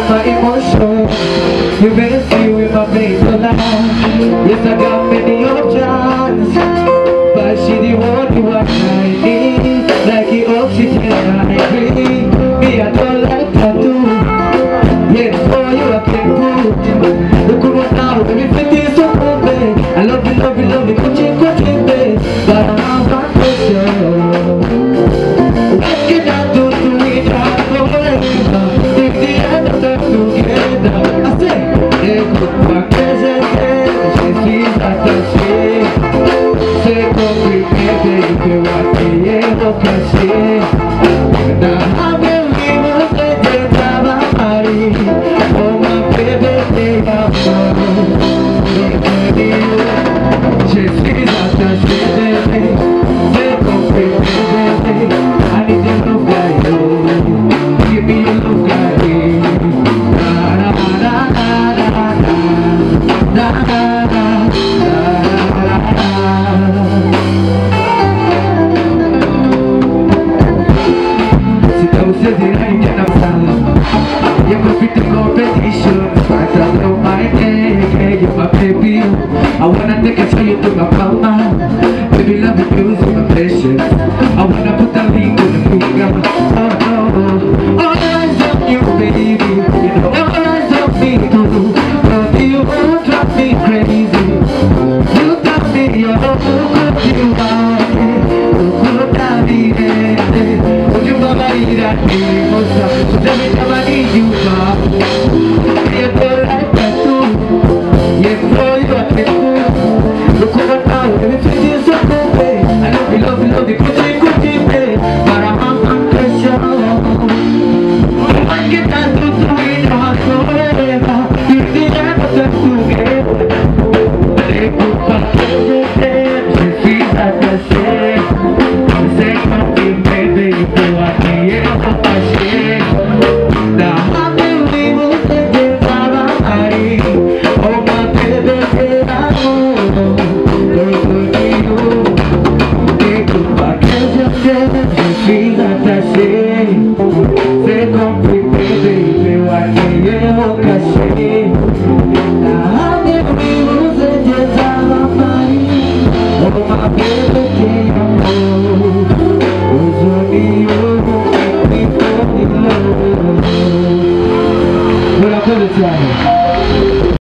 my emotions. You better see with my face alive. Yes, I got many options, but she the one who I need. Like the oxygen I breathe. Me, I don't like tattoo. Yeah, for you I can prove. Look what now, everything is so cool, babe. I love you, love you, love you, coaching, babe. But I'm not pressure. What can I do to it? I'm forever. If the end of them together, I say, écoute ma présente, je suis attaché. C'est compliqué, baby, what the hell of a shit. Now I'm believing that there's somebody. Oh my baby, they are fun. Je suis attaché, baby. C'est compliqué, baby. I need your love, guy. Give me your love, guy. Na na na na na na na na na. Se tá você virar internacional, you go fit the competition. Fight out of my head, you're my baby. I wanna take a show you to my mama. Baby, love you, music, my precious. I wanna put a ring on the finger. Oh no, all eyes on you, baby. You know all eyes on me too. But you won't drive me crazy. You got me, you're good, you are me. Good, you mama, you got me, moça. So every time I need you, mom, you go like that too. Yeah, boy, you got me cool. Look over now, everything is so cool, babe. I love you, love you, love you, Gucci, babe. But I'm under pressure. What can I do to win your heart forever? You think I got them together? They put my kids in there. She feels like a shit. Say something, baby, you feel like me, yeah, what I shit. Now I'm believing that there's somebody. Oh my baby, I know. Look at you. Écoute pas que je t'aime, je suis attaché. C'est compliqué, baby, what you au cachet. Now I'm believing that there's somebody. Oh my baby, I know. Was only you make me fall in love. What I put it down.